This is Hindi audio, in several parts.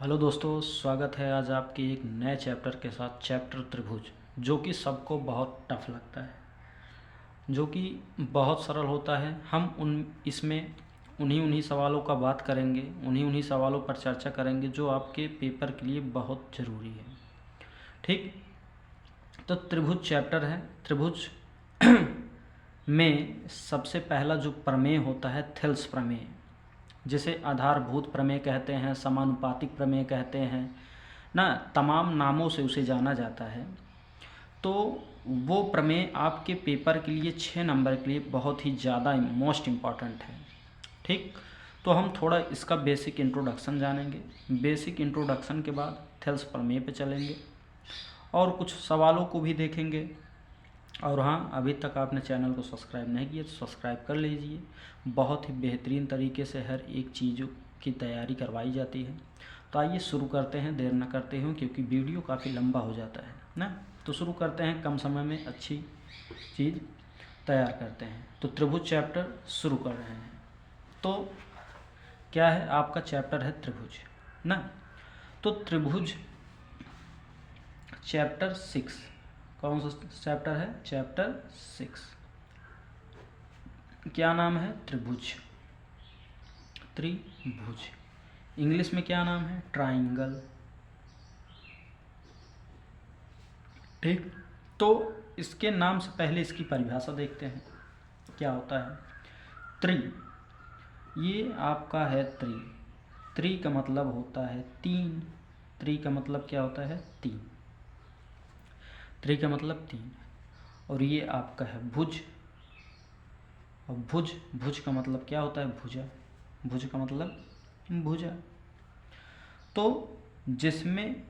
हेलो दोस्तों, स्वागत है आज आपके एक नए चैप्टर के साथ। चैप्टर त्रिभुज, जो कि सबको बहुत टफ लगता है, जो कि बहुत सरल होता है। हम इसमें उन्हीं उन्हीं सवालों का बात करेंगे, उन्हीं उन्हीं सवालों पर चर्चा करेंगे जो आपके पेपर के लिए बहुत ज़रूरी है। ठीक, तो त्रिभुज चैप्टर है। त्रिभुज में सबसे पहला जो प्रमेय होता है थेल्स प्रमेय, जिसे आधारभूत प्रमेय कहते हैं, समानुपातिक प्रमेय कहते हैं ना, तमाम नामों से उसे जाना जाता है। तो वो प्रमेय आपके पेपर के लिए 6 नंबर के लिए बहुत ही ज़्यादा मोस्ट इम्पॉर्टेंट है। ठीक, तो हम थोड़ा इसका बेसिक इंट्रोडक्शन जानेंगे। बेसिक इंट्रोडक्शन के बाद थेल्स प्रमेय पे चलेंगे और कुछ सवालों को भी देखेंगे। और हाँ, अभी तक आपने चैनल को सब्सक्राइब नहीं किया तो सब्सक्राइब कर लीजिए। बहुत ही बेहतरीन तरीके से हर एक चीज़ों की तैयारी करवाई जाती है। तो आइए शुरू करते हैं, देर न करते हुए, क्योंकि वीडियो काफ़ी लंबा हो जाता है ना। तो शुरू करते हैं, कम समय में अच्छी चीज़ तैयार करते हैं। तो त्रिभुज चैप्टर शुरू कर रहे हैं। तो क्या है आपका चैप्टर है त्रिभुज ना। तो त्रिभुज चैप्टर 6, कौन सा चैप्टर है? चैप्टर 6। क्या नाम है? त्रिभुज। त्रिभुज इंग्लिश में क्या नाम है? ट्राइंगल। ठीक, तो इसके नाम से पहले इसकी परिभाषा देखते हैं क्या होता है। त्रि, ये आपका है त्रि। त्रि का मतलब होता है तीन। त्रि का मतलब क्या होता है? तीन। त्रि का मतलब तीन। और ये आपका है भुज। और भुज का मतलब क्या होता है? भुजा। भुज का मतलब भुजा। तो जिसमें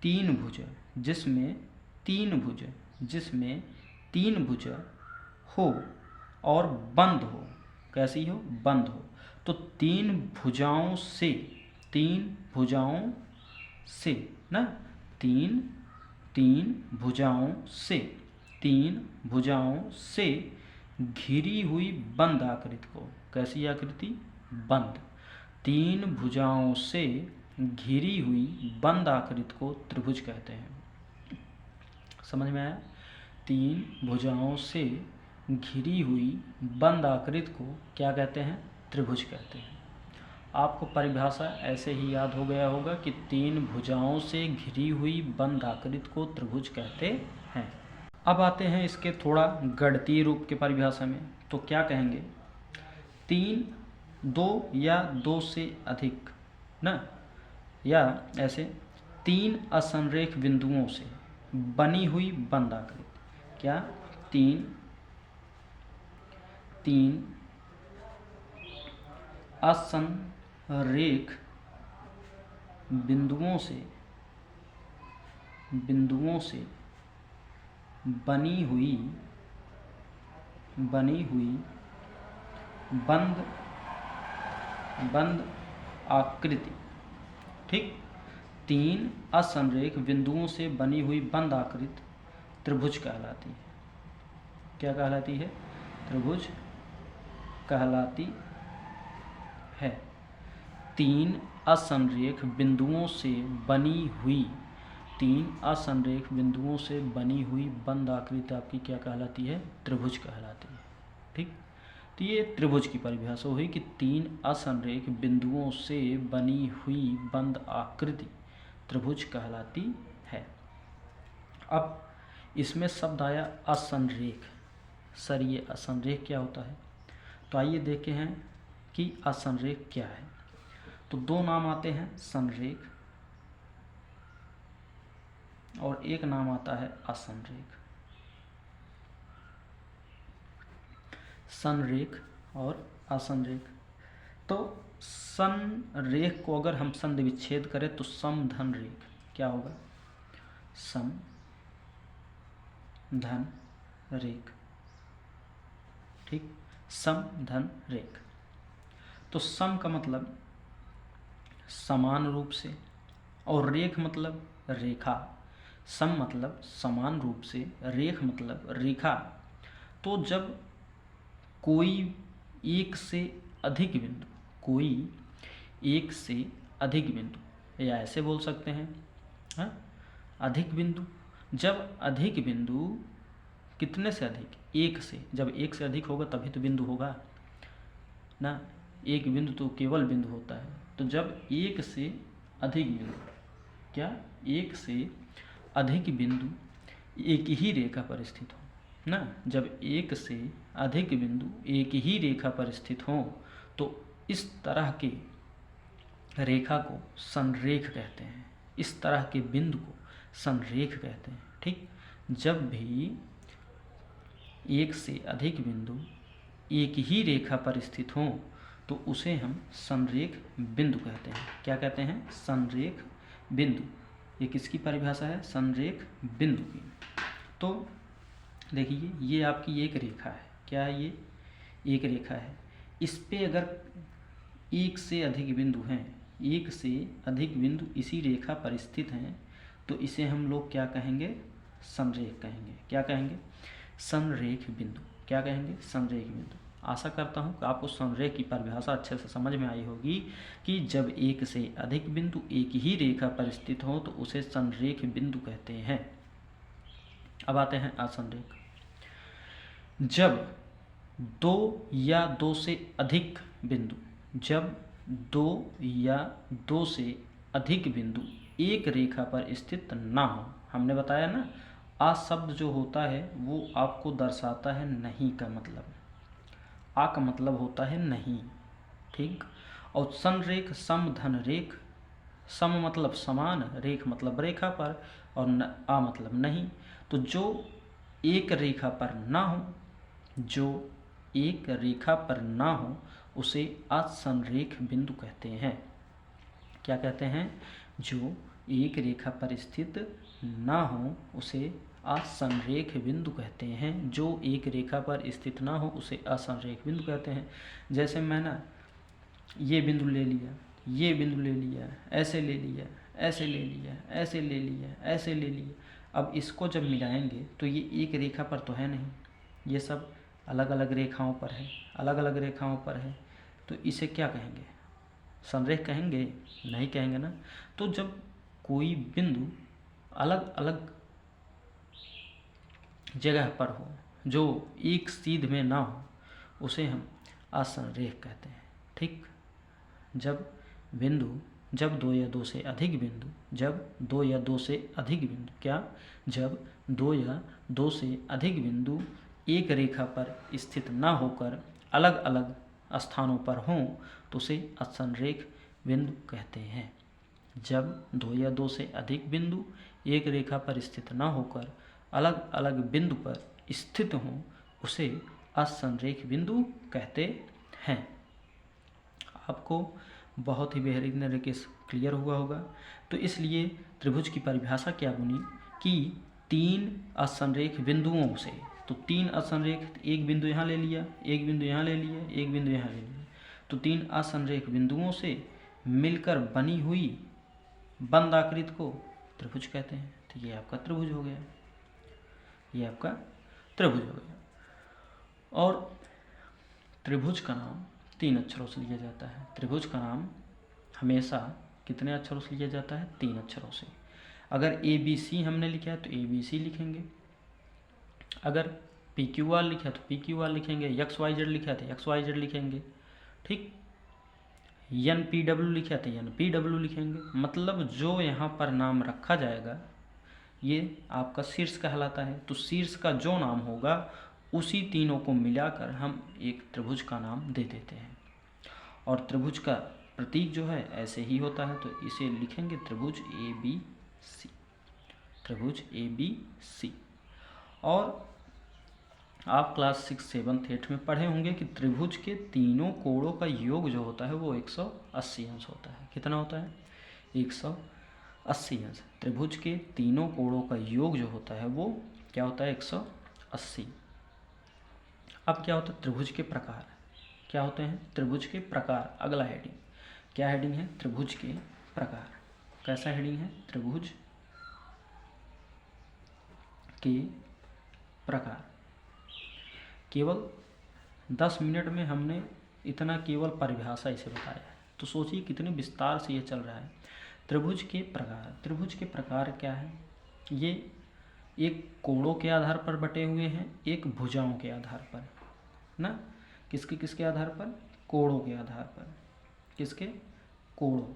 तीन भुजा, जिसमें तीन भुजा, जिसमें तीन भुजा हो और बंद हो। कैसी हो? बंद हो। तो तीन भुजाओं से, तीन भुजाओं से ना, तीन तीन भुजाओं से, तीन भुजाओं से घिरी हुई बंद आकृति को, कैसी आकृति? बंद। तीन भुजाओं से घिरी हुई बंद आकृति को त्रिभुज कहते हैं। समझ में आया? तीन भुजाओं से घिरी हुई बंद आकृति को क्या कहते हैं? त्रिभुज कहते हैं। आपको परिभाषा ऐसे ही याद हो गया होगा कि तीन भुजाओं से घिरी हुई बंद आकृति को त्रिभुज कहते हैं। अब आते हैं इसके थोड़ा गणितीय रूप के परिभाषा में। तो क्या कहेंगे? तीन, दो या दो से अधिक ना, या ऐसे तीन असंरेख बिंदुओं से बनी हुई बंद आकृति। क्या? तीन तीन असंरेख बिंदुओं से बनी हुई बंद आकृति। ठीक, तीन असंरेख बिंदुओं से बनी हुई बंद आकृति त्रिभुज कहलाती है। क्या कहलाती है? त्रिभुज कहलाती है। तीन असंरेख बिंदुओं से बनी हुई, तीन असंरेख बिंदुओं से बनी हुई बंद आकृति आपकी क्या कहलाती है? त्रिभुज कहलाती है। ठीक, तो ये त्रिभुज की परिभाषा हुई कि तीन असंरेख बिंदुओं से बनी हुई बंद आकृति त्रिभुज कहलाती है। अब इसमें शब्द आया असंरेख। सर, ये असंरेख क्या होता है? तो आइए देखें हैं कि असंरेख क्या है। तो दो नाम आते हैं, संरेख और एक नाम आता है असंरेख। संरेख और असंरेख। तो संरेख को अगर हम संधि विच्छेद करें तो सम धन रेख क्या होगा? सम धन रेख। ठीक, सम धन रेख। तो सम का मतलब समान रूप से, और रेख मतलब रेखा। सम मतलब समान रूप से, रेख मतलब रेखा। तो जब कोई एक से अधिक बिंदु, कोई एक से अधिक बिंदु या ऐसे बोल सकते हैं, हाँ, अधिक बिंदु। जब अधिक बिंदु कितने से अधिक, एक से, जब एक से अधिक होगा तभी तो बिंदु होगा ना, एक बिंदु तो केवल बिंदु होता है। तो जब एक से अधिक बिंदु, क्या, एक से अधिक बिंदु एक ही रेखा पर स्थित हो ना, जब एक से अधिक बिंदु एक ही रेखा पर स्थित हो तो इस तरह के रेखा को संरेख कहते हैं, इस तरह के बिंदु को संरेख कहते हैं। ठीक, जब भी एक से अधिक बिंदु एक ही रेखा पर स्थित हो तो उसे हम संरेख बिंदु कहते हैं। क्या कहते हैं? संरेख बिंदु। ये किसकी परिभाषा है? संरेख बिंदु की। तो देखिए, ये आपकी एक रेखा है। क्या है ये? एक रेखा है। इस पे अगर एक से अधिक बिंदु हैं, एक से अधिक बिंदु इसी रेखा पर स्थित हैं, तो इसे हम लोग क्या कहेंगे? संरेख कहेंगे। क्या कहेंगे? संरेख बिंदु। क्या कहेंगे? संरेख बिंदु। आशा करता हूँ कि आपको संरेख की परिभाषा अच्छे से समझ में आई होगी कि जब एक से अधिक बिंदु एक ही रेखा पर स्थित हो तो उसे संरेख बिंदु कहते हैं। अब आते हैं असंरेख। जब दो या दो से अधिक बिंदु, जब दो या दो से अधिक बिंदु एक रेखा पर स्थित ना हो, हमने बताया ना, आ शब्द जो होता है वो आपको दर्शाता है नहीं का मतलब, आ का मतलब होता है नहीं। ठीक, और संरेख, सम धन रेख, सम मतलब समान, रेख मतलब रेखा पर, और आ मतलब नहीं। तो जो एक रेखा पर ना हो, जो एक रेखा पर ना हो उसे असंरेख बिंदु कहते हैं। क्या कहते हैं? जो एक रेखा पर स्थित ना हो उसे असंरेख बिंदु कहते हैं। जो एक रेखा पर स्थित ना हो उसे असंरेख बिंदु कहते हैं। जैसे मैं ना ये बिंदु ले लिया, ये बिंदु ले लिया, ऐसे ले लिया, ऐसे ले लिया, ऐसे ले लिया, ऐसे ले लिया। अब इसको जब मिलाएंगे तो ये एक रेखा पर तो है नहीं, ये सब अलग अलग रेखाओं पर है, अलग अलग रेखाओं पर है। तो इसे क्या कहेंगे? संरेख कहेंगे? नहीं कहेंगे ना। तो जब कोई बिंदु अलग अलग जगह पर हो, जो एक सीध में ना हो, उसे हम असंरेख कहते हैं। ठीक, जब बिंदु, जब दो या दो से अधिक बिंदु, जब दो या दो से अधिक बिंदु, क्या, जब दो या दो से अधिक बिंदु एक रेखा पर स्थित ना होकर अलग अलग स्थानों पर हों तो उसे असंरेख बिंदु कहते हैं। जब दो या दो से अधिक बिंदु एक रेखा पर स्थित ना होकर अलग अलग बिंदु पर स्थित हों उसे असंरेख बिंदु कहते हैं। आपको बहुत ही बेहतरीन तरीके से क्लियर हुआ होगा। तो इसलिए त्रिभुज की परिभाषा क्या बनी कि तीन असंरेख बिंदुओं से, तो तीन असंरेख, एक बिंदु यहाँ ले लिया, एक बिंदु यहाँ ले लिया, एक बिंदु यहाँ ले लिया, तो तीन असंरेख बिंदुओं से मिलकर बनी हुई बंद आकृति को त्रिभुज कहते हैं। तो ये आपका त्रिभुज हो गया, ये आपका त्रिभुज हो गया। और त्रिभुज का नाम तीन अक्षरों से लिया जाता है। त्रिभुज का नाम हमेशा कितने अक्षरों से लिया जाता है? तीन अक्षरों से। अगर ABC हमने लिखा है तो ABC लिखेंगे, अगर PQR लिखा है तो PQR लिखेंगे, XYZ लिखा है तो XYZ लिखेंगे। ठीक, NPW लिखा है तो NPW लिखेंगे। मतलब जो यहाँ पर नाम रखा जाएगा ये आपका शीर्ष कहलाता है। तो शीर्ष का जो नाम होगा उसी तीनों को मिलाकर हम एक त्रिभुज का नाम दे देते हैं। और त्रिभुज का प्रतीक जो है ऐसे ही होता है, तो इसे लिखेंगे त्रिभुज ABC, त्रिभुज ABC। और आप क्लास 6, 7, 8 में पढ़े होंगे कि त्रिभुज के तीनों कोणों का योग जो होता है वो 180 अंश होता है। कितना होता है? 180 अंश। त्रिभुज के तीनों कोणों का योग जो होता है वो क्या होता है? 180। अब क्या होता है? त्रिभुज के प्रकार क्या होते हैं? त्रिभुज के प्रकार। अगला हेडिंग क्या हेडिंग है? त्रिभुज के प्रकार। कैसा हेडिंग है? त्रिभुज के प्रकार। केवल 10 मिनट में हमने इतना केवल परिभाषा इसे बताया है, तो सोचिए कितने विस्तार से ये चल रहा है। त्रिभुज के प्रकार। त्रिभुज के प्रकार क्या है? ये एक कोणों के आधार पर बटे हुए हैं, एक भुजाओं के आधार पर ना। किसके किसके आधार पर? कोणों के आधार पर। किसके? कोणों।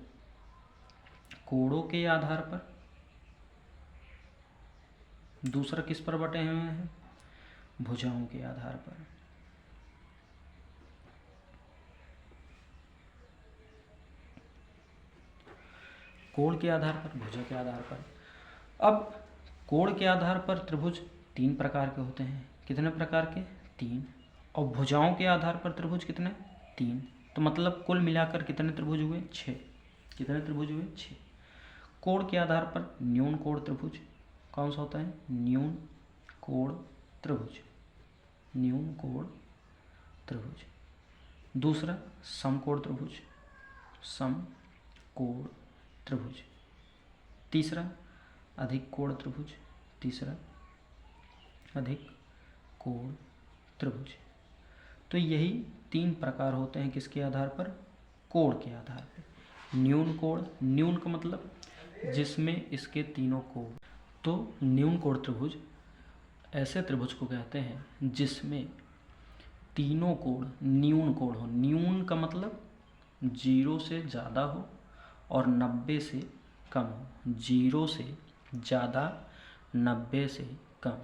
कोणों के आधार पर। दूसरा किस पर बटे हुए हैं? भुजाओं के आधार पर। कोण के आधार पर, भुजा के आधार पर। अब कोण के आधार पर त्रिभुज 3 प्रकार के होते हैं। कितने प्रकार के? 3। और भुजाओं के आधार पर त्रिभुज कितने? 3। तो मतलब कुल मिलाकर कितने त्रिभुज हुए? 6। कितने त्रिभुज हुए? 6। कोण के आधार पर न्यून कोण त्रिभुज कौन सा होता है? न्यून कोण त्रिभुज। न्यून कोण त्रिभुज। दूसरा समकोण त्रिभुज। समकोण त्रिभुज। तीसरा अधिक कोण त्रिभुज। तीसरा अधिक कोण त्रिभुज। तो यही 3 प्रकार होते हैं किसके आधार पर? कोण के आधार पर। न्यून कोण, न्यून का मतलब जिसमें इसके तीनों कोण। तो न्यून कोण त्रिभुज ऐसे त्रिभुज को कहते हैं जिसमें तीनों कोण न्यून कोण हो। न्यून का मतलब 0 से ज़्यादा हो और 90 से कम हो। 0 से ज़्यादा, 90 से कम।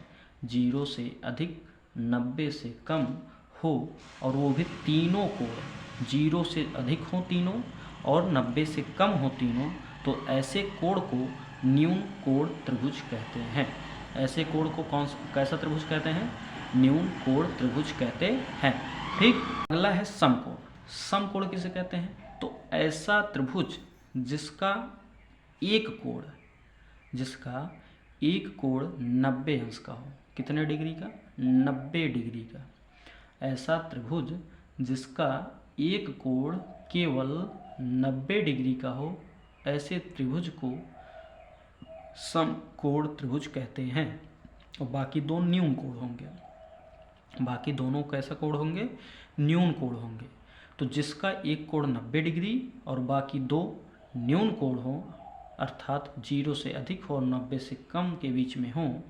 0 से अधिक, 90 से कम हो, और वो भी तीनों कोण 0 से अधिक हो तीनों और 90 से कम हो तीनों। तो ऐसे कोण को न्यून कोण त्रिभुज कहते हैं। ऐसे कोण को कैसा त्रिभुज कहते हैं? न्यून कोण त्रिभुज कहते हैं। ठीक। अगला है समकोण। समकोण किसे कहते हैं? तो ऐसा त्रिभुज जिसका एक कोण 90 अंश का हो। कितने डिग्री का? 90 डिग्री का। ऐसा त्रिभुज जिसका एक कोण केवल 90 डिग्री का हो, ऐसे त्रिभुज को समकोण त्रिभुज कहते हैं। और बाकी दो न्यून कोण होंगे। बाकी दोनों कैसा कोण होंगे? न्यून कोण होंगे। तो जिसका एक कोण 90 डिग्री और बाकी 2 न्यून कोण हो, अर्थात 0 से अधिक हो और 90 से कम के बीच में हो,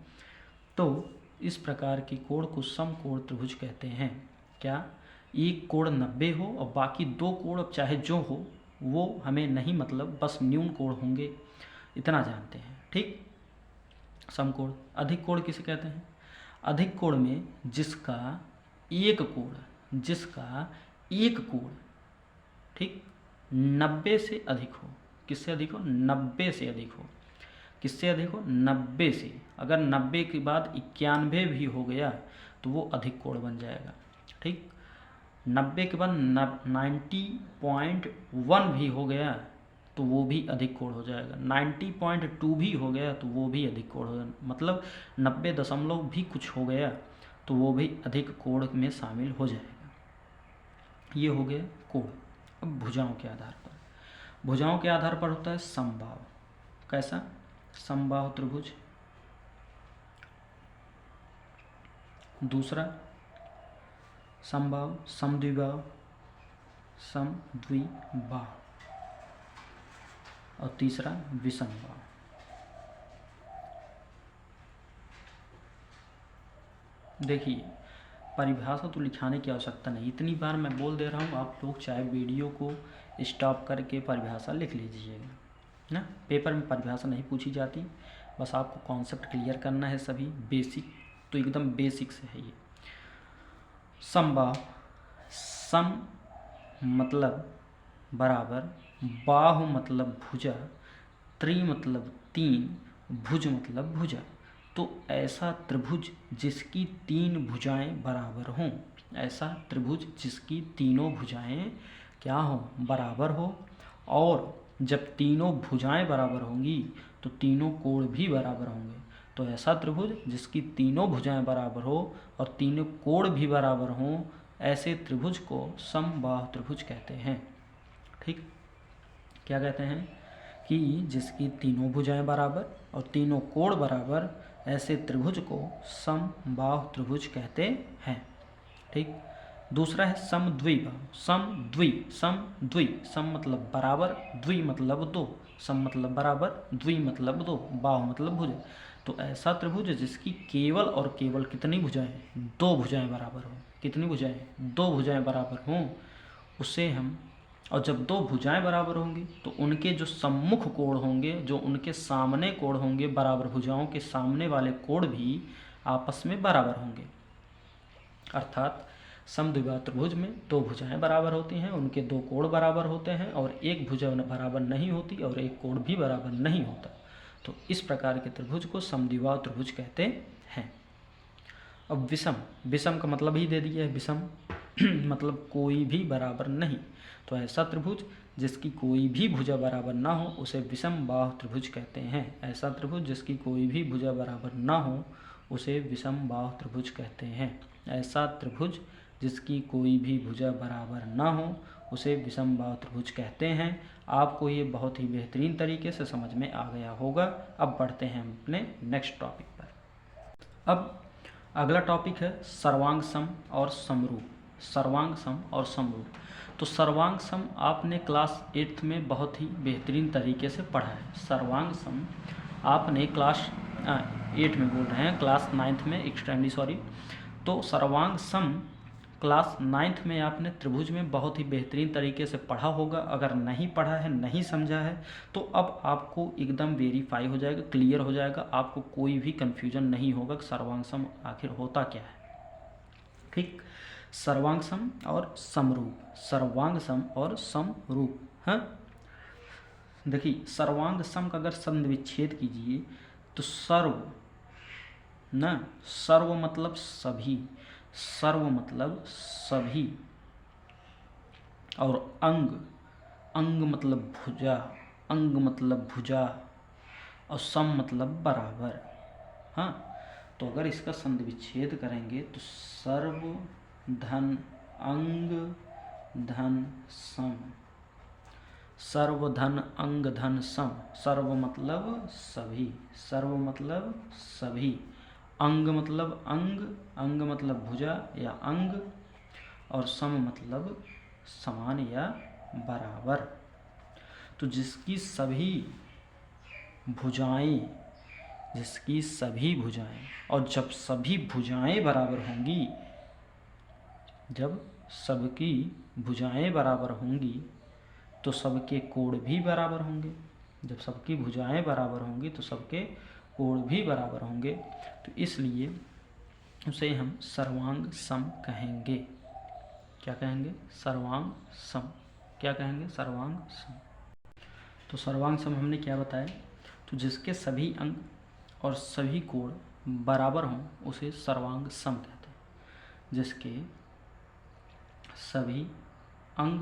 तो इस प्रकार के कोण को समकोण त्रिभुज कहते हैं। क्या? एक कोण 90 हो और बाकी 2 कोण चाहे जो हो वो हमें नहीं मतलब, बस न्यून कोण होंगे, इतना जानते हैं। ठीक। समकोण। अधिक कोण किसे कहते हैं? अधिक कोण में जिसका एक कोण ठीक 90 से अधिक हो। किससे अधिक हो? 90 से अधिक हो। किससे अधिक हो? 90 से। अगर 90 के बाद 91 भी हो गया तो वो अधिक कोण बन जाएगा। ठीक। 90 के बाद 90.1 भी हो गया तो वो भी अधिक कोण हो जाएगा। 90.2 भी हो गया तो वो भी अधिक कोण हो जाएगा। मतलब 90 दशमलव भी कुछ हो गया तो वो भी अधिक कोण में शामिल हो जाएगा। ये हो गया कोण। अब भुजाओं के आधार पर। भुजाओं के आधार पर होता है समबाहु। कैसा? समबाहु त्रिभुज। दूसरा समबाहु, समद्विबाहु, समद्विबाहु, और तीसरा विषमबाहु। देखिए, परिभाषा तो लिखाने की आवश्यकता नहीं, इतनी बार मैं बोल दे रहा हूँ, आप लोग चाहे वीडियो को स्टॉप करके परिभाषा लिख लीजिएगा ना। पेपर में परिभाषा नहीं पूछी जाती, बस आपको कॉन्सेप्ट क्लियर करना है। सभी बेसिक तो एकदम बेसिक से है ये। समबाहु, सम मतलब बराबर, बाहु मतलब भुजा, त्रि मतलब 3, भुज मतलब भुजा। तो ऐसा त्रिभुज जिसकी 3 भुजाएं बराबर हों। ऐसा त्रिभुज जिसकी तीनों भुजाएं क्या हो? बराबर हो। और जब तीनों भुजाएं बराबर होंगी तो तीनों कोण भी बराबर होंगे। तो ऐसा त्रिभुज जिसकी तीनों भुजाएं बराबर हो और तीनों कोण भी बराबर हों, ऐसे त्रिभुज को समबाहु त्रिभुज कहते हैं। ठीक। क्या कहते हैं? कि जिसकी तीनों भुजाएं बराबर और तीनों कोण बराबर, ऐसे त्रिभुज को समबाहु त्रिभुज कहते हैं। ठीक। दूसरा है समद्विबाहु, समद्वि सम मतलब बराबर, द्वि मतलब दो, सम मतलब बराबर, द्वि मतलब दो, बाहु मतलब भुजा। तो ऐसा त्रिभुज जिसकी केवल और केवल कितनी भुजाएं, दो भुजाएं बराबर हों। कितनी भुजाएं, दो भुजाएं बराबर हों, उसे हम, और जब दो भुजाएं बराबर होंगी तो उनके जो सम्मुख कोण होंगे, जो उनके सामने कोण होंगे, बराबर भुजाओं के सामने वाले कोण भी आपस में बराबर होंगे। अर्थात समद्विबाहु त्रिभुज में दो भुजाएं बराबर होती हैं, उनके दो कोण बराबर होते हैं, और एक भुजा बराबर नहीं होती और एक कोण भी बराबर नहीं होता। तो इस प्रकार के त्रिभुज को समद्विबाहु त्रिभुज कहते हैं। अब विषम, विषम का मतलब ही दे दिया है, विषम मतलब कोई भी बराबर नहीं। तो ऐसा त्रिभुज जिसकी कोई भी भुजा बराबर ना हो उसे विषम बाहु त्रिभुज कहते हैं। ऐसा त्रिभुज जिसकी कोई भी भुजा बराबर ना हो उसे विषम बाहु त्रिभुज कहते हैं। ऐसा त्रिभुज जिसकी कोई भी भुजा बराबर ना हो उसे विषम बाहु त्रिभुज कहते हैं। आपको ये बहुत ही बेहतरीन तरीके से समझ में आ गया होगा। अब बढ़ते हैं हम अपने नेक्स्ट टॉपिक पर। अब अगला टॉपिक है सर्वांग सम और समरूप। सर्वांग सम और समरूप। तो सर्वांग सम आपने क्लास 8th में बहुत ही बेहतरीन तरीके से पढ़ा है। सर्वांग सम आपने क्लास 8 में बोल रहे हैं, क्लास 9th में, एक्सट्रीमली सॉरी। तो सर्वांग सम क्लास 9th में आपने त्रिभुज में बहुत ही बेहतरीन तरीके से पढ़ा होगा। अगर नहीं पढ़ा है, नहीं समझा है, तो अब आपको एकदम वेरीफाई हो जाएगा, क्लियर हो जाएगा, आपको कोई भी कन्फ्यूजन नहीं होगा कि सर्वांग सम आखिर होता क्या है। ठीक, सर्वांग सम और समरूप, सर्वांग सम और समरूप। हाँ, देखिए सर्वांग सम का अगर संधि विच्छेद कीजिए तो सर्व ना, सर्व मतलब सभी, सर्व मतलब सभी, और अंग, अंग मतलब भुजा, अंग मतलब भुजा, और सम मतलब बराबर। हाँ, तो अगर इसका संधि विच्छेद करेंगे तो सर्व धन अंग धन सम, सर्व धन अंग धन सम। सर्व मतलब सभी, सर्व मतलब सभी, अंग मतलब अंग, अंग मतलब भुजा या अंग, और सम मतलब समान या बराबर। तो जिसकी सभी भुजाएं, जिसकी सभी भुजाएं, और जब सभी भुजाएं बराबर होंगी, जब सबकी भुजाएं बराबर होंगी तो सबके कोण भी बराबर होंगे। जब सबकी भुजाएं बराबर होंगी तो सबके कोण भी बराबर होंगे। तो इसलिए उसे हम सर्वांग सम कहेंगे। क्या कहेंगे? सर्वांग सम। क्या कहेंगे? सर्वांग सम। तो सर्वांग सम हमने क्या बताया? तो जिसके सभी अंग और सभी कोण बराबर हों उसे सर्वांग सम कहते हैं। जिसके सभी अंग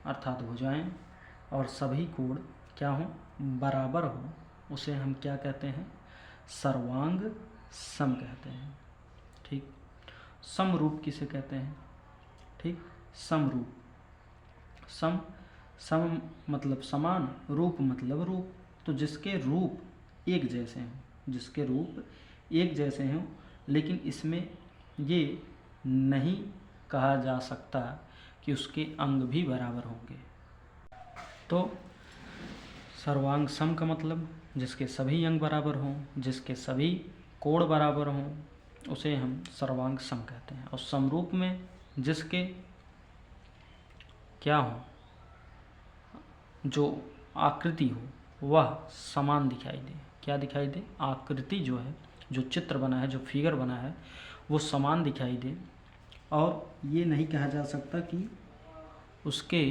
अर्थात भुजाएं और सभी कोण क्या हों? बराबर हों, उसे हम क्या कहते हैं? सर्वांग सम कहते हैं। ठीक। समरूप किसे कहते हैं? ठीक, समरूप। सम, सम मतलब समान, रूप मतलब रूप। तो जिसके रूप एक जैसे हों, जिसके रूप एक जैसे हों, लेकिन इसमें ये नहीं कहा जा सकता कि उसके अंग भी बराबर होंगे। तो सर्वांग सम का मतलब जिसके सभी अंग बराबर हों, जिसके सभी कोण बराबर हों, उसे हम सर्वांग सम कहते हैं। और समरूप में जिसके क्या हो, जो आकृति हो वह समान दिखाई दे। क्या दिखाई दे? आकृति जो है, जो चित्र बना है, जो फिगर बना है, वो समान दिखाई दे। और ये नहीं कहा जा सकता कि उसके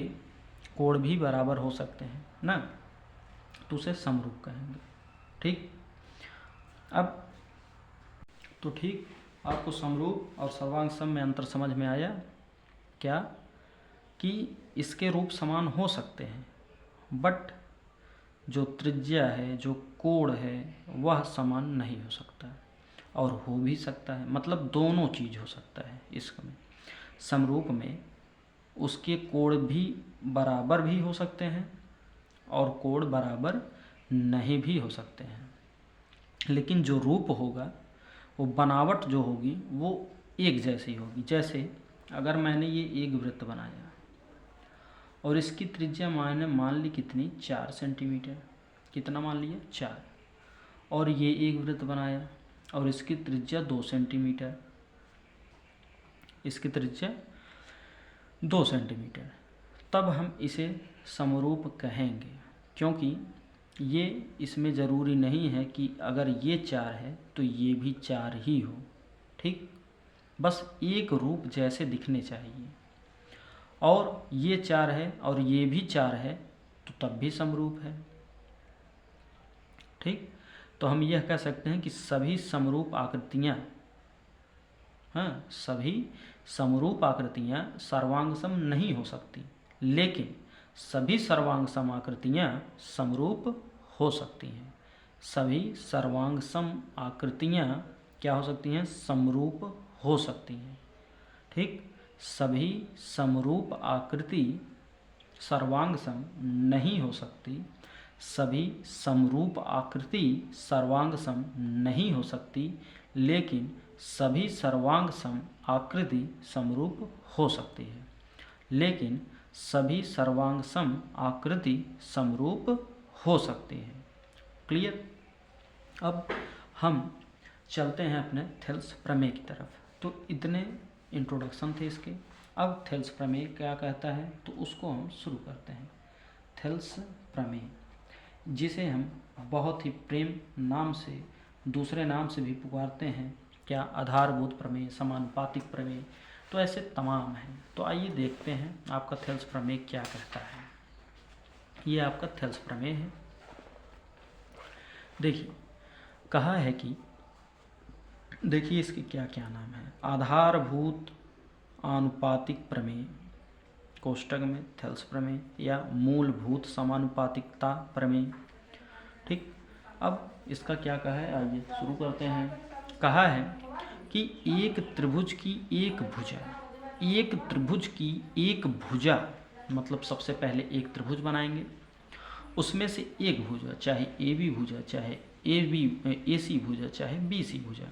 कोण भी बराबर हो सकते हैं ना, तो उसे समरूप कहेंगे। ठीक। अब तो ठीक, आपको समरूप और सर्वांग सम में अंतर समझ में आया क्या? कि इसके रूप समान हो सकते हैं, बट जो त्रिज्या है, जो कोण है, वह समान नहीं हो सकता, और हो भी सकता है, मतलब दोनों चीज़ हो सकता है इसमें। समरूप में उसके कोण भी बराबर भी हो सकते हैं और कोण बराबर नहीं भी हो सकते हैं, लेकिन जो रूप होगा, वो बनावट जो होगी वो एक जैसी होगी। जैसे अगर मैंने ये एक वृत्त बनाया और इसकी त्रिज्या मैंने मान ली कितनी, 4 सेंटीमीटर, कितना मान लिया, 4, और ये एक वृत्त बनाया और इसकी त्रिज्या 2 सेंटीमीटर, इसकी त्रिज्या 2 सेंटीमीटर, तब हम इसे समरूप कहेंगे, क्योंकि ये इसमें ज़रूरी नहीं है कि अगर ये 4 है तो ये भी 4 ही हो, ठीक, बस एक रूप जैसे दिखने चाहिए। और ये 4 है और ये भी 4 है तो तब भी समरूप है, ठीक। तो हम यह कह सकते हैं कि सभी समरूप आकृतियाँ, हाँ, सभी समरूप आकृतियाँ सर्वांगसम नहीं हो सकती, लेकिन सभी सर्वांगसम आकृतियाँ समरूप हो सकती हैं। सभी सर्वांगसम आकृतियाँ क्या हो सकती हैं, समरूप हो सकती हैं, ठीक। सभी समरूप आकृति सर्वांगसम नहीं हो सकती, सभी समरूप आकृति सर्वांगसम नहीं हो सकती, लेकिन सभी सर्वांगसम आकृति समरूप हो सकती है, लेकिन सभी सर्वांगसम आकृति समरूप हो सकती है। क्लियर। अब हम चलते हैं अपने थेल्स प्रमेय की तरफ। तो इतने इंट्रोडक्शन थे इसके। अब थेल्स प्रमेय क्या कहता है तो उसको हम शुरू करते हैं। थेल्स प्रमेय, जिसे हम बहुत ही प्रेम नाम से, दूसरे नाम से भी पुकारते हैं, क्या, आधारभूत प्रमेय, समानुपातिक प्रमेय, तो ऐसे तमाम हैं। तो आइए देखते हैं आपका थेल्स प्रमेय क्या कहता है। ये आपका थेल्स प्रमेय है। देखिए कहा है कि, देखिए इसके क्या क्या नाम है, आधारभूत आनुपातिक प्रमेय, कोष्टक में थेल्स प्रमेय, या मूलभूत समानुपातिकता प्रमेय, ठीक। अब इसका क्या कहा है, आइए शुरू करते हैं। कहा है कि एक त्रिभुज की एक भुजा, एक त्रिभुज की एक भुजा, मतलब सबसे पहले एक त्रिभुज बनाएंगे, उसमें से एक भुजा, चाहे ए बी भुजा, चाहे ए सी भुजा, चाहे बी सी भुजा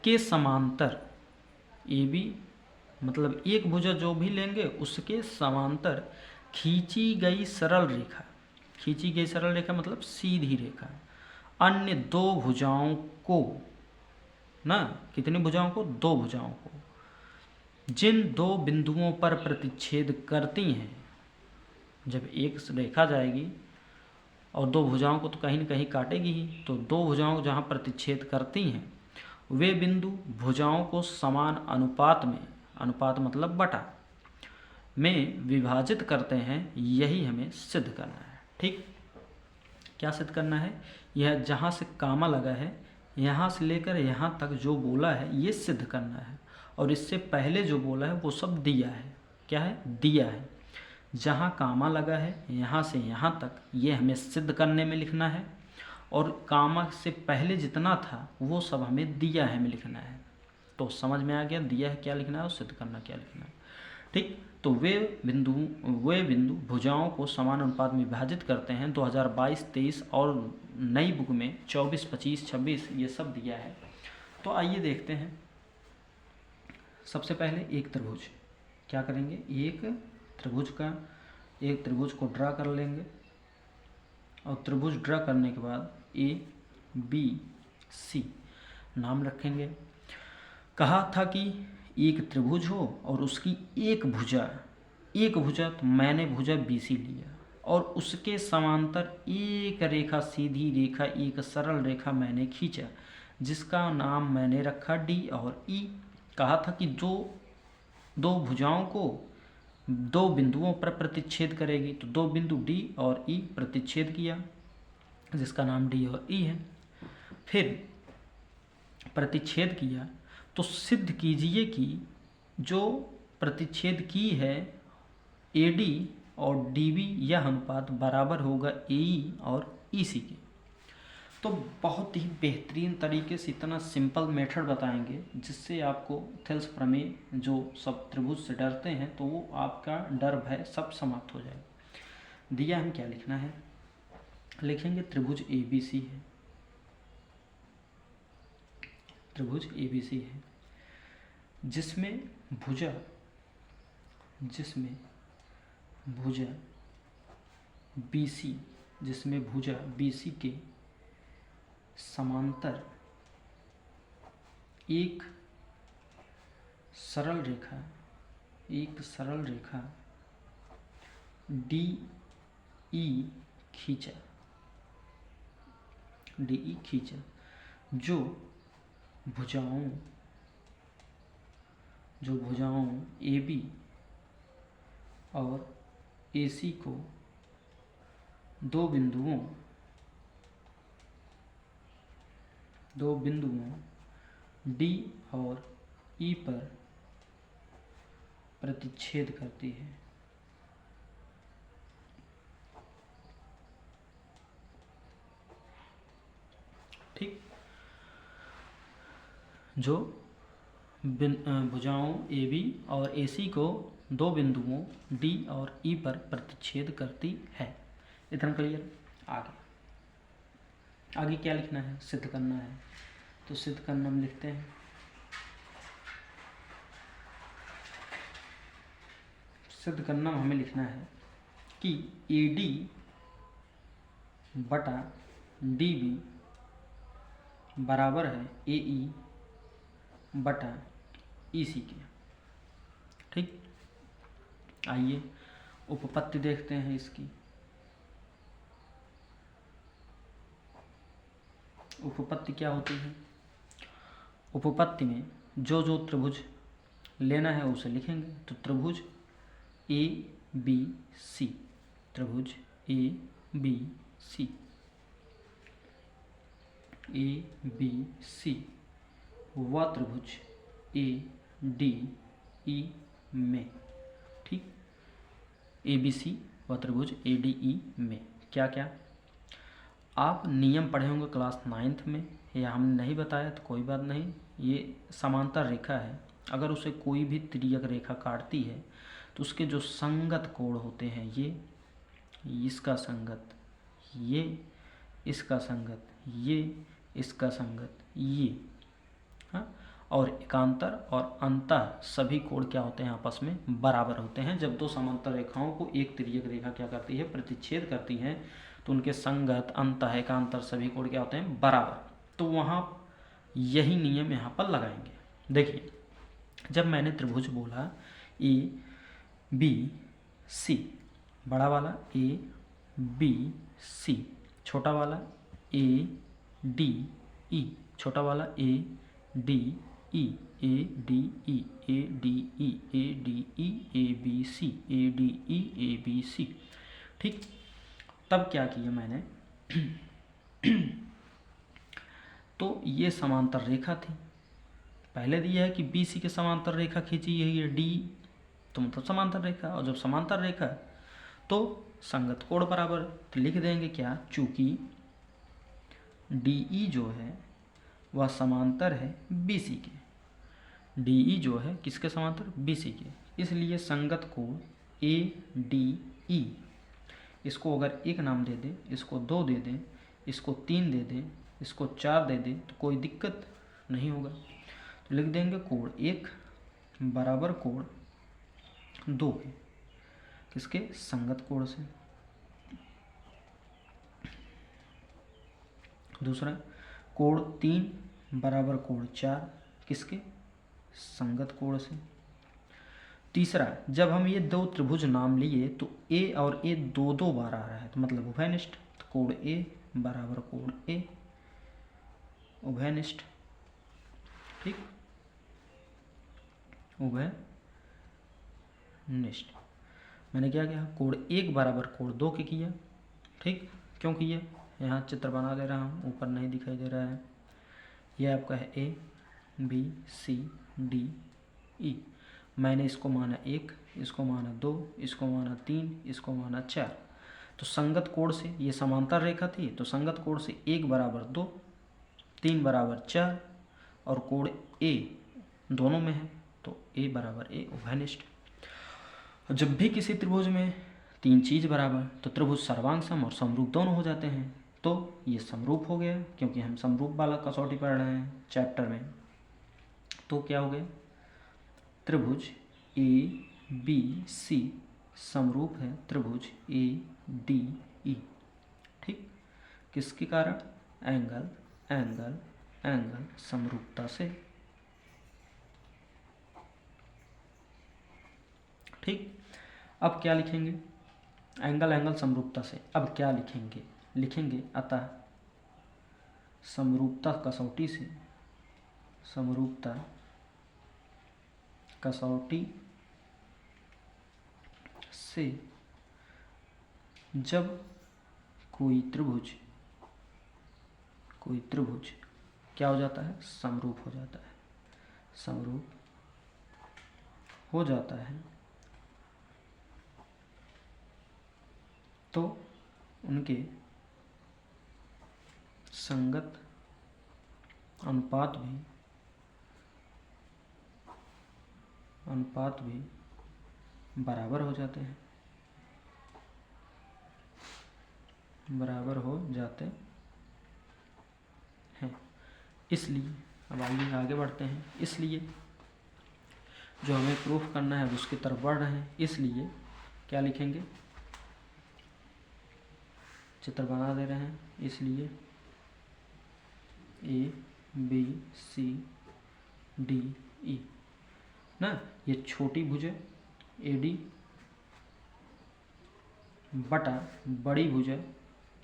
के समांतर, ए बी मतलब एक भुजा जो भी लेंगे उसके समांतर खींची गई सरल रेखा, खींची गई सरल रेखा मतलब सीधी रेखा, अन्य दो भुजाओं को, ना कितनी भुजाओं को, दो भुजाओं को, जिन दो बिंदुओं पर प्रतिच्छेद करती हैं, जब एक रेखा जाएगी और दो भुजाओं को तो कहीं न कहीं काटेगी ही, तो दो भुजाओं जहाँ प्रतिच्छेद करती हैं वे बिंदु भुजाओं को समान अनुपात में, अनुपात मतलब बटा, में विभाजित करते हैं, यही हमें सिद्ध करना है, ठीक। क्या सिद्ध करना है, यह जहाँ से कामा लगा है यहाँ से लेकर यहाँ तक जो बोला है ये सिद्ध करना है, और इससे पहले जो बोला है वो सब दिया है, क्या है, दिया है। जहाँ कामा लगा है यहाँ से यहाँ तक ये हमें सिद्ध करने में लिखना है, और कामा से पहले जितना था वो सब हमें दिया है में लिखना है। तो समझ में आ गया, दिया है क्या लिखना है और सिद्ध करना क्या लिखना है, ठीक। तो वे बिंदु भुजाओं को समान अनुपात में विभाजित करते हैं। 2022-23 और नई बुक में 24, 25, 26 ये सब दिया है। तो आइए देखते हैं। सबसे पहले एक त्रिभुज, क्या करेंगे, एक त्रिभुज को ड्रा कर लेंगे, और त्रिभुज ड्रा करने के बाद ए बी सी नाम रखेंगे। कहा था कि एक त्रिभुज हो और उसकी एक भुजा, तो मैंने भुजा BC लिया और उसके समांतर एक रेखा, सीधी रेखा, एक सरल रेखा मैंने खींचा, जिसका नाम मैंने रखा D और E। कहा था कि जो दो भुजाओं को दो बिंदुओं पर प्रतिच्छेद करेगी, तो दो बिंदु D और E प्रतिच्छेद किया, जिसका नाम D और E है। फिर प्रतिच्छेद किया तो सिद्ध कीजिए कि जो प्रतिच्छेद की है AD और DB यह अनुपात बराबर होगा AE और EC के। तो बहुत ही बेहतरीन तरीके से इतना सिंपल मेथड बताएंगे जिससे आपको थेल्स प्रमेय, जो सब त्रिभुज से डरते हैं तो वो आपका डर भय सब समाप्त हो जाए। दिया हम क्या लिखना है, लिखेंगे त्रिभुज ABC है, त्रिभुज ABC है। जिसमें भुजा BC, जिसमें भुजा BC के समांतर एक सरल रेखा DE खींचा, जो भुजाओं AB और AC को दो बिंदुओं D और E पर प्रतिच्छेद करती है। ठीक, जो भुजाओं AB और AC को दो बिंदुओं D और E पर प्रतिच्छेद करती है। इतना क्लियर। आगे क्या लिखना है, सिद्ध करना है। तो सिद्ध करना हम लिखते हैं, सिद्ध करना हमें लिखना है कि AD बटा DB बराबर है AE बटा EC के। ठीक, आइए उपपत्ति देखते हैं इसकी। उपपत्ति क्या होती है? उपपत्ति में जो त्रिभुज लेना है उसे लिखेंगे। तो त्रिभुज ABC, त्रिभुज ABC व त्रिभुज ADE में। ठीक, ABC व त्रिभुज ADE में क्या क्या आप नियम पढ़े होंगे क्लास 9th में, या हमने नहीं बताया तो कोई बात नहीं। ये समांतर रेखा है, अगर उसे कोई भी तिर्यक रेखा काटती है तो उसके जो संगत कोण होते हैं, ये इसका संगत, ये इसका संगत, ये इसका संगत, ये, हाँ, और एकांतर और अंतः सभी कोण क्या होते हैं, आपस में बराबर होते हैं। जब दो समांतर रेखाओं को एक तिर्यक रेखा क्या करती है, प्रतिच्छेद करती है, तो उनके संगत, अंतः, एकांतर सभी कोण क्या होते हैं, बराबर। तो वहाँ यही नियम यहाँ पर लगाएंगे। देखिए, जब मैंने त्रिभुज बोला ABC, बड़ा वाला ABC, छोटा वाला ADE, छोटा वाला ADE, ABC। ठीक, तब क्या किया मैंने तो ये समांतर रेखा थी। पहले दिया है कि BC के समांतर रेखा खींची है, ये D, तो मतलब समांतर रेखा। और जब समांतर रेखा तो संगत कोण बराबर, तो लिख देंगे क्या, चूंकि DE जो है वह समांतर है BC के। DE जो है किसके समांतर, BC के, इसलिए संगत कोण ADE, इसको अगर एक नाम दे दें, इसको 2 दे दें, इसको 3 दे दें, इसको 4 दे दें, तो कोई दिक्कत नहीं होगा। तो लिख देंगे कोण 1 बराबर कोण 2 है, किसके, संगत कोण से। दूसरा, कोण 3 बराबर कोण 4, किसके, संगत कोण से। तीसरा, जब हम ये दो त्रिभुज नाम लिए तो A और A 2 बार आ रहा है, तो मतलब उभयनिष्ठ। तो कोण A बराबर कोण A, उभयनिष्ठ। ठीक, उभयनिष्ठ। मैंने क्या किया, कोण 1 बराबर कोण 2 के किया। ठीक, क्यों किया, यहाँ चित्र बना दे रहा हूँ, ऊपर नहीं दिखाई दे रहा है। यह आपका है ABCDE। मैंने इसको माना 1, इसको माना 2, इसको माना 3, इसको माना 4। तो संगत कोण से, ये समांतर रेखा थी, तो संगत कोण से 1 बराबर 2, 3 बराबर 4, और कोण A दोनों में है, तो A बराबर A, उभयनिष्ठ। जब भी किसी त्रिभुज में 3 चीज बराबर, तो त्रिभुज सर्वांग सम और समरूप दोनों हो जाते हैं। तो ये समरूप हो गया, क्योंकि हम समरूप वाला कसौटी पढ़ रहे हैं चैप्टर में। तो क्या हो गया, त्रिभुज ए बी सी समरूप है त्रिभुज ए डी ई। ठीक, किसके कारण? एंगल एंगल एंगल समरूपता से। ठीक, अब क्या लिखेंगे? एंगल एंगल समरूपता से। अब क्या लिखेंगे? लिखेंगे अतः समरूपता कसौटी से, समरूपता कसौटी से जब कोई त्रिभुज क्या हो जाता है? समरूप हो जाता है, समरूप हो जाता है, तो उनके संगत अनुपात भी बराबर हो जाते हैं, बराबर हो जाते हैं। इसलिए अब आइए आगे बढ़ते हैं। इसलिए जो हमें प्रूफ करना है उसकी तरफ बढ़ रहे हैं। इसलिए क्या लिखेंगे? चित्र बना दे रहे हैं। इसलिए A B C D E ना, ये छोटी भुज ए डी बटा बड़ी भुज ए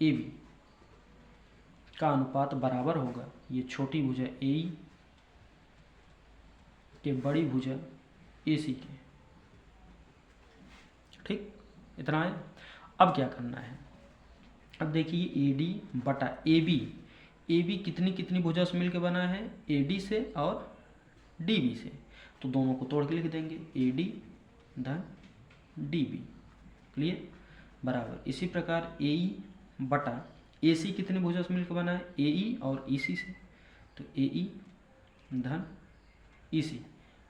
बी का अनुपात बराबर होगा ये छोटी भुज ए ई के बड़ी भुज ए सी के। ठीक, इतना है। अब क्या करना है? अब देखिए ए डी बटा ए बी कितनी कितनी भुजा से मिलकर बना है? ए डी से और डी बी से, तो दोनों को तोड़ के लिख देंगे ए डी धन डी बी। क्लियर? बराबर इसी प्रकार ए ई बटा ए सी कितनी भुजा से मिलकर बना है? ए ई और ई सी से, तो ए ई धन ई सी।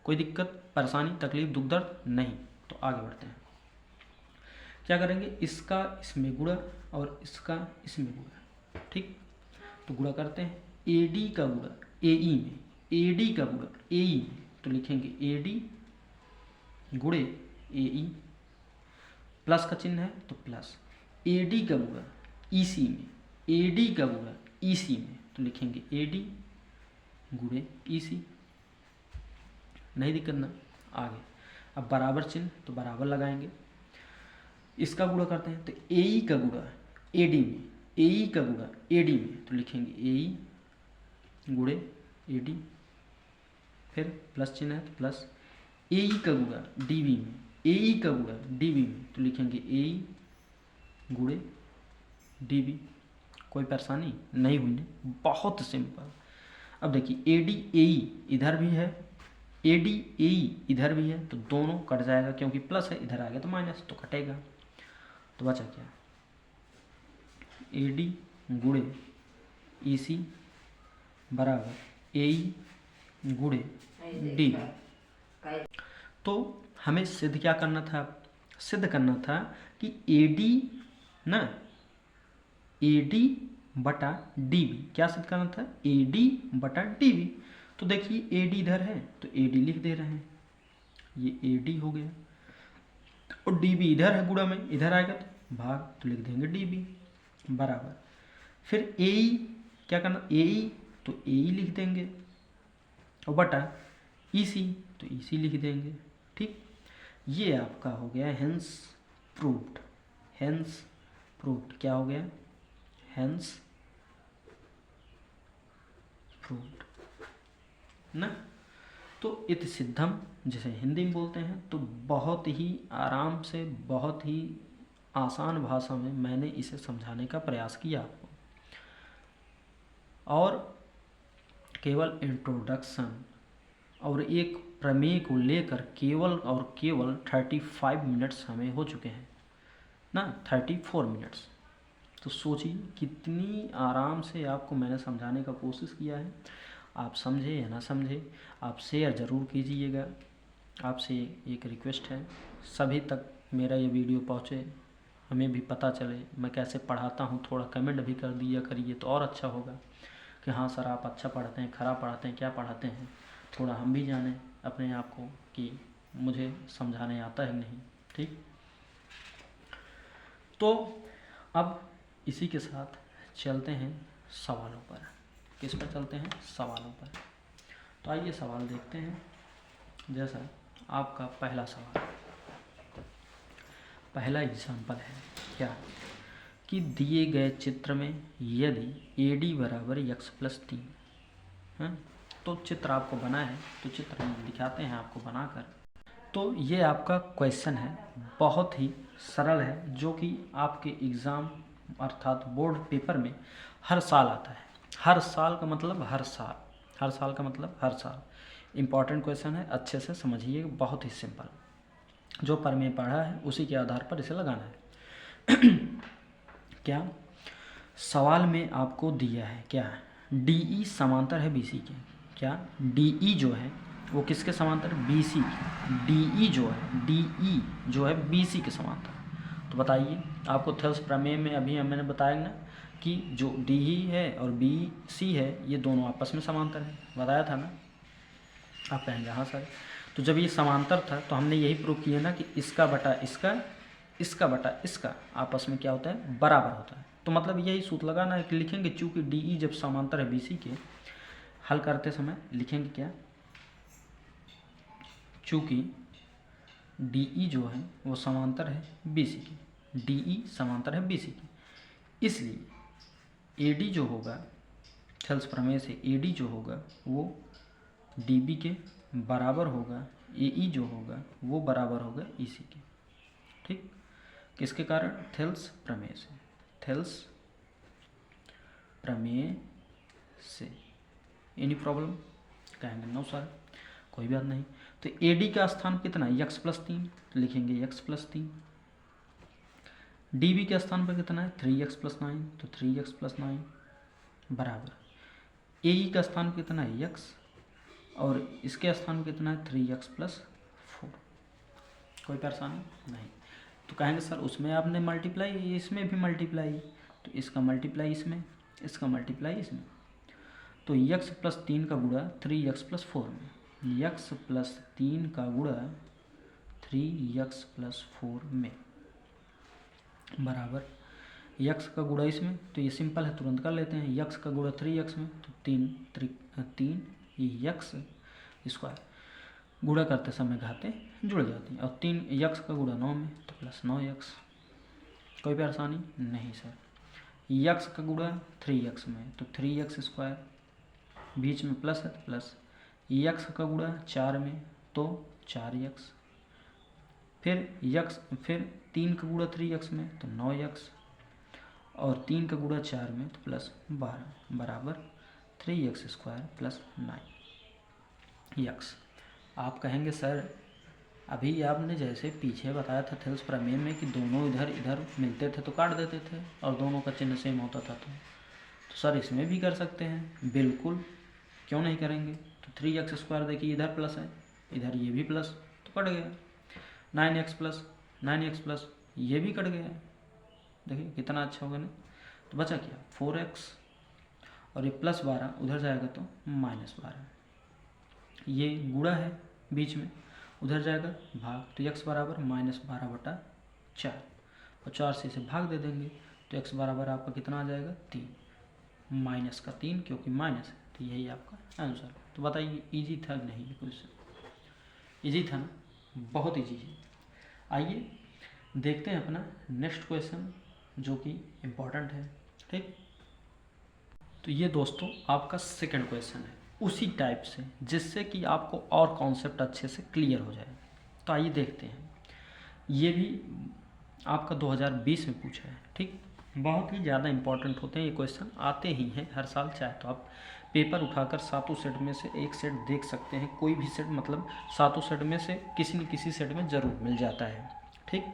कोई दिक्कत परेशानी तकलीफ दुख दर्द नहीं? तो आगे बढ़ते हैं। क्या करेंगे? इसका इसमें गुणा और इसका इसमें गुणा। ठीक, तो गुणा करते हैं। ए डी का गुणा ए ई में, ए डी का गुणा ए ई में, तो लिखेंगे ए डी गुणे ए ई, प्लस का चिन्ह है तो प्लस। ए डी का गुणा ई सी में, ए डी का गुणा ई सी में, तो लिखेंगे ए डी गुणे ई सी। नहीं दिक्कत ना? आगे अब बराबर चिन्ह तो बराबर लगाएंगे। इसका गुणा करते हैं तो ए ई का गुणा ए डी में, ए ई का गुणा ए डी में, तो लिखेंगे ए ई गुणे ए डी, फिर प्लस चिन्ह है तो प्लस। ए ई का गुणा डी बी में, ए ई का गुणा डी बी में, तो लिखेंगे ए ई गुणे डी बी। कोई परेशानी नहीं हुई ना? बहुत सिंपल। अब देखिए ए डी ए ई इधर भी है, ए डी ए ई इधर भी है, तो दोनों कट जाएगा क्योंकि प्लस है, इधर आ गया तो माइनस, तो कटेगा। तो बचा क्या? ए डी गुणे ई सी बराबर ए ई गुणे डी। तो हमें सिद्ध क्या करना था? सिद्ध करना था कि ए डी ना, ए डी बटा डी बी। क्या सिद्ध करना था? ए डी बटा डी बी। तो देखिए ए डी इधर है तो ए डी लिख दे रहे हैं, ये ए डी हो गया, और डी बी इधर है गुणा में, इधर आएगा तो भाग, तो लिख देंगे डी बी बराबर। फिर ए ई क्या करना? ए ई तो ए ई लिख देंगे, और बटा ई सी तो ई सी लिख देंगे। ठीक, ये आपका हो गया हेंस प्रूव्ड। हेंस प्रूव्ड क्या हो गया? हेंस प्रूव्ड ना। तो इति सिद्धम जिसे हिंदी में बोलते हैं, तो बहुत ही आराम से, बहुत ही आसान भाषा में मैंने इसे समझाने का प्रयास किया आपको, और केवल इंट्रोडक्शन और एक प्रमेय को लेकर केवल और केवल 35 मिनट्स हमें हो चुके हैं ना, 34 मिनट्स। तो सोचिए कितनी आराम से आपको मैंने समझाने का कोशिश किया है। आप समझे या ना समझे, आप शेयर ज़रूर कीजिएगा। आपसे एक रिक्वेस्ट है, सभी तक मेरा ये वीडियो पहुँचे, हमें भी पता चले मैं कैसे पढ़ाता हूँ। थोड़ा कमेंट भी कर दिया करिए तो और अच्छा होगा कि हाँ सर आप अच्छा पढ़ाते हैं, खराब पढ़ाते हैं, क्या पढ़ाते हैं, थोड़ा हम भी जानें। अपने आप को कि मुझे समझाने आता है नहीं। ठीक, तो अब इसी के साथ चलते हैं सवालों पर। किस पर चलते हैं? सवालों पर। तो आइए सवाल देखते हैं। जैसा आपका पहला सवाल, पहला एग्जाम्पल है क्या कि दिए गए चित्र में यदि AD बराबर x+3 है, तो चित्र आपको बना है, तो चित्र हम दिखाते हैं आपको बनाकर। तो ये आपका क्वेश्चन है, बहुत ही सरल है, जो कि आपके एग्ज़ाम अर्थात बोर्ड पेपर में हर साल आता है। हर साल का मतलब हर साल, हर साल का मतलब हर साल। इम्पॉर्टेंट क्वेश्चन है, अच्छे से समझिए, बहुत ही सिंपल। जो प्रमेय पढ़ा है उसी के आधार पर इसे लगाना है। क्या सवाल में आपको दिया है क्या DE समांतर है BC के। क्या DE जो है वो किसके समांतर? BC के। DE जो है BC के समांतर। तो बताइए, आपको थेल्स प्रमेय में अभी मैंने बताया ना कि जो DE है और BC है ये दोनों आपस में समांतर है, बताया था ना। आप कहेंगे हाँ सर, तो जब ये समांतर था तो हमने यही प्रूव किया ना कि इसका बटा इसका, इसका बटा इसका आपस में क्या होता है? बराबर होता है। तो मतलब यही सूत्र लगाना है कि लिखेंगे, चूँकि DE जब समांतर है BC के, हल करते समय लिखेंगे क्या? चूँकि DE जो है वो समांतर है BC के, DE समांतर है BC के, इसलिए AD जो होगा, थेल्स प्रमेय से AD जो होगा वो DB के बराबर होगा, AE जो होगा वो बराबर होगा EC के। ठीक, किसके कारण? थेल्स प्रमेय से। थेल्स प्रमेय से। Any problem? कहेंगे नो सर, कोई बात नहीं। तो AD का स्थान कितना है? x+3, लिखेंगे x+3। DB के स्थान पर कितना है? 3x+9, तो 3x+9 बराबर। AE का स्थान कितना है? x, और इसके स्थान पर कितना है? 3x+4। कोई परेशानी नहीं। तो कहेंगे सर उसमें आपने मल्टीप्लाई, इसमें भी मल्टीप्लाई, तो इसका मल्टीप्लाई इसमें, इसका मल्टीप्लाई इसमें। तो x+3 का गुणा 3x+4 में, x+3 का गुणा 3x+4 में बराबर x का गुणा इसमें, तो ये सिंपल है, तुरंत कर लेते हैं। x का गुणा 3x में, तो 3x स्क्वायर, गुणा करते समय घाते जुड़ जाती हैं, और 3x का गुणा 9 में, तो +9x। कोई परेशानी नहीं सर। x का गुणा 3x में, तो 3x स्क्वायर, बीच में प्लस है तो प्लस। x का गुणा 4 में, तो 4x। फिर 3 का गुणा 3x में, तो 9x, और 3 का गुणा 4 में, तो +12 बराबर 3x स्क्वायर प्लस 9x। आप कहेंगे सर अभी आपने जैसे पीछे बताया था थेल्स प्रमेय में कि दोनों इधर इधर मिलते थे तो काट देते थे, और दोनों का चिन्ह सेम होता था, तो सर इसमें भी कर सकते हैं। बिल्कुल, क्यों नहीं करेंगे। तो 3x स्क्वायर देखिए इधर प्लस है, इधर ये भी प्लस, तो कट गया। 9x प्लस ये भी कट गया। देखिए कितना अच्छा होगा ना। तो बचा क्या? 4x, और ये +12 उधर जाएगा तो -12। ये गुणा है बीच में, उधर जाएगा भाग, तो x बराबर -12/4, और 4 से इसे भाग दे देंगे, तो x बराबर आपका कितना आ जाएगा? 3, माइनस का 3, क्योंकि माइनस है, तो यही आपका आंसर। तो बताइए इजी था नहीं? क्वेश्चन इजी था ना, बहुत इजी है। आइए देखते हैं अपना नेक्स्ट क्वेश्चन, जो कि इम्पोर्टेंट है। ठीक, तो ये दोस्तों आपका सेकंड क्वेश्चन है, उसी टाइप से, जिससे कि आपको और कॉन्सेप्ट अच्छे से क्लियर हो जाए। तो आइए देखते हैं। ये भी आपका 2020 में पूछा है। ठीक, बहुत ही ज़्यादा इम्पोर्टेंट होते हैं ये क्वेश्चन, आते ही हैं हर साल। चाहे तो आप पेपर उठाकर सातों सेट में से एक सेट देख सकते हैं, कोई भी सेट, मतलब सातों सेट में से किसी न किसी सेट में ज़रूर मिल जाता है। ठीक,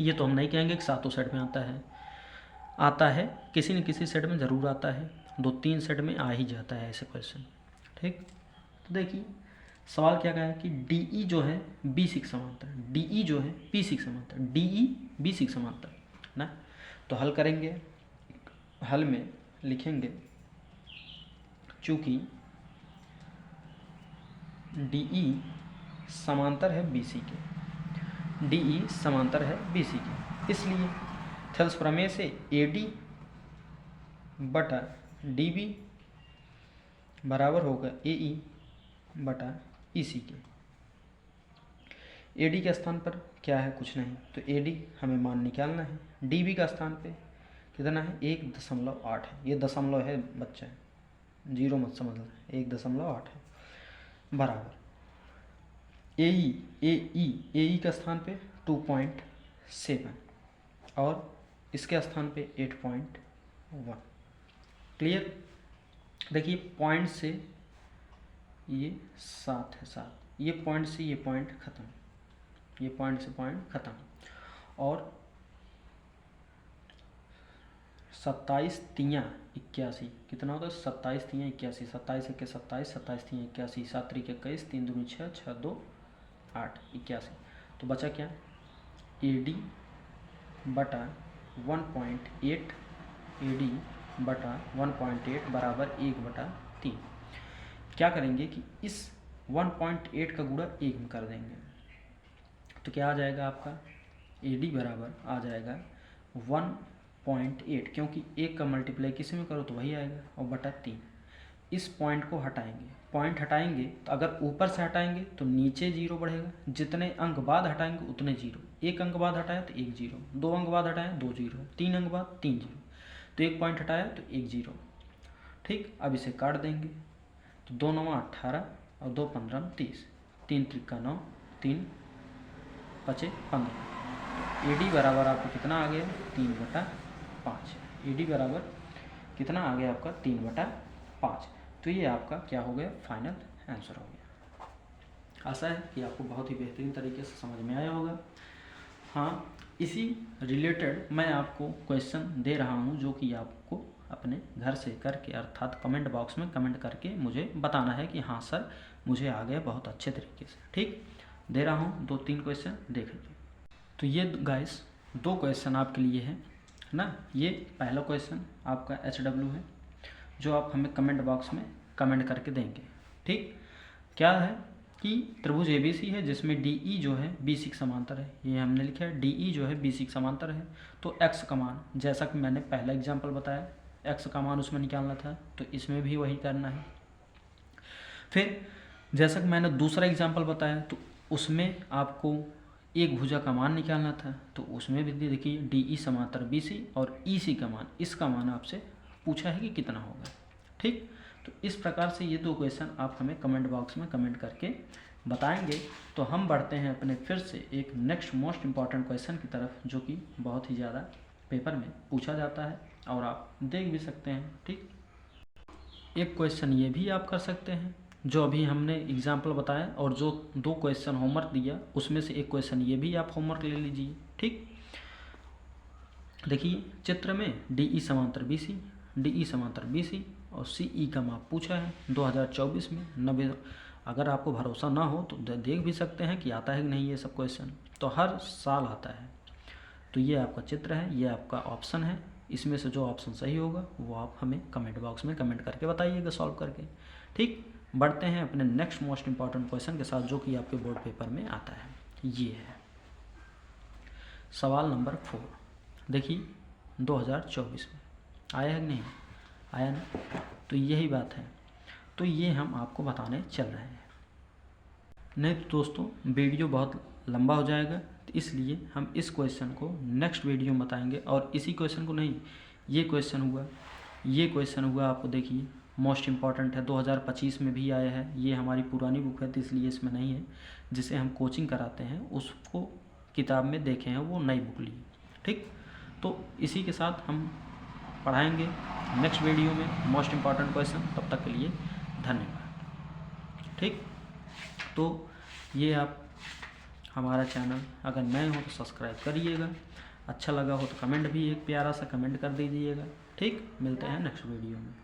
ये तो हम नहीं कहेंगे कि सातों सेट में आता है, किसी न किसी सेट में ज़रूर आता है, 2-3 सेट में आ ही जाता है ऐसे क्वेश्चन। ठीक, तो देखिए सवाल क्या कहा है कि DE जो है BC के समांतर, DE जो है BC के समांतर, DE BC के समांतर ना। तो हल करेंगे, हल में लिखेंगे चूँकि DE समांतर है BC के, DE समांतर है BC के, इसलिए थेल्स प्रमेय से AD बटा DB बराबर होगा AE बटा EC के। AD के स्थान पर क्या है, कुछ नहीं, तो AD हमें मान निकालना है। DB का स्थान पे कितना है, 1.8 है, ये दशमलव है बच्चा, जीरो मत समझना, 1.8 है, बराबर AE का स्थान पे 2.7 और इसके स्थान पे 8.1। क्लियर। देखिए पॉइंट से ये 7 है, 7, ये पॉइंट से ये पॉइंट खत्म, ये पॉइंट से पॉइंट खत्म, और 27 तियाँ 81 कितना होता है, 27 तियाँ 81, 27 1 27, 27 तियाँ 81, 7 3 21, 3 2 6, 6 2 8, 81। तो बचा क्या, AD बटा 1.8, AD बटा 1.8 बराबर 1/3। क्या करेंगे कि इस 1.8 का गुणा 1 में कर देंगे, तो क्या आ जाएगा आपका, AD बराबर आ जाएगा 1.8, क्योंकि 1 का मल्टीप्लाई किसी में करो तो वही आएगा, और बटा 3। इस पॉइंट को हटाएंगे, पॉइंट हटाएंगे तो अगर ऊपर से हटाएंगे तो नीचे 0 बढ़ेगा, जितने अंक बाद हटाएंगे उतने 0। 1 अंक बाद हटाया तो 1 0, 2 अंक बाद हटाया 2 0, 3 अंक बाद 3 0, तो 1 पॉइंट हटाया तो 1 0। ठीक, अब इसे काट देंगे, तो 2 9 18 और 2 15 30, 3 3 9, 3 5 15। AD बराबर आपको कितना आ गया, 3/5। AD बराबर कितना आ गया आपका, 3/5। तो ये आपका क्या हो गया, फाइनल आंसर हो गया। आशा है कि आपको बहुत ही बेहतरीन तरीके से समझ में आया होगा। हाँ, इसी रिलेटेड मैं आपको क्वेश्चन दे रहा हूँ, जो कि आपको अपने घर से करके, अर्थात कमेंट बॉक्स में कमेंट करके मुझे बताना है कि हाँ सर मुझे आ गया बहुत अच्छे तरीके से। ठीक, दे रहा हूँ 2-3 क्वेश्चन, देख लीजिए। तो ये गाइस 2 क्वेश्चन आपके लिए है ना। ये पहला क्वेश्चन आपका HW है, जो आप हमें कमेंट बॉक्स में कमेंट करके देंगे। ठीक, क्या है कि त्रिभुज ABC है जिसमें DE जो है BC के समांतर है, ये हमने लिखा है DE जो है BC के समांतर है। तो x का मान, जैसा कि मैंने पहला एग्जाम्पल बताया, x का मान उसमें निकालना था, तो इसमें भी वही करना है। फिर जैसा कि मैंने दूसरा एग्जाम्पल बताया, तो उसमें आपको एक भुजा का मान निकालना था, तो उसमें भी देखिए DE समांतर BC और EC का मान, इसका मान आपसे पूछा है कि कितना होगा। ठीक, तो इस प्रकार से ये 2 क्वेश्चन आप हमें कमेंट बॉक्स में कमेंट करके बताएंगे। तो हम बढ़ते हैं अपने फिर से एक नेक्स्ट मोस्ट इम्पॉर्टेंट क्वेश्चन की तरफ, जो कि बहुत ही ज़्यादा पेपर में पूछा जाता है और आप देख भी सकते हैं। ठीक, एक क्वेश्चन ये भी आप कर सकते हैं जो अभी हमने एग्जाम्पल बताया, और जो 2 क्वेश्चन होमवर्क दिया उसमें से एक क्वेश्चन ये भी आप होमवर्क ले लीजिए। ठीक, देखिए चित्र में DE समांतर BC, DE समांतर BC और CE का माप पूछा है 2024 में 90। अगर आपको भरोसा ना हो तो देख भी सकते हैं कि आता है कि नहीं, ये सब क्वेश्चन तो हर साल आता है। तो ये आपका चित्र है, ये आपका ऑप्शन है, इसमें से जो ऑप्शन सही होगा वो आप हमें कमेंट बॉक्स में कमेंट करके बताइएगा सॉल्व करके। ठीक, बढ़ते हैं अपने नेक्स्ट मोस्ट इम्पॉर्टेंट क्वेश्चन के साथ, जो कि आपके बोर्ड पेपर में आता है। ये है सवाल नंबर 4। देखिए 2024 में आया है कि नहीं आया ना, तो यही बात है। तो ये हम आपको बताने चल रहे हैं। नहीं तो दोस्तों वीडियो बहुत लंबा हो जाएगा, तो इसलिए हम इस क्वेश्चन को नेक्स्ट वीडियो में बताएंगे। और इसी क्वेश्चन को नहीं, ये क्वेश्चन हुआ, ये क्वेश्चन हुआ, आपको देखिए मोस्ट इम्पॉर्टेंट है, 2025 में भी आया है। ये हमारी पुरानी बुक है तो इसलिए इसमें नहीं है, जिसे हम कोचिंग कराते हैं उसको किताब में देखे हैं, वो नई बुक ली। ठीक, तो इसी के साथ हम पढ़ाएंगे नेक्स्ट वीडियो में मोस्ट इम्पॉर्टेंट क्वेश्चन। तब तक के लिए धन्यवाद। ठीक, तो ये आप हमारा चैनल अगर नए हो तो सब्सक्राइब करिएगा, अच्छा लगा हो तो कमेंट भी एक प्यारा सा कमेंट कर दीजिएगा। ठीक, मिलते हैं नेक्स्ट वीडियो में।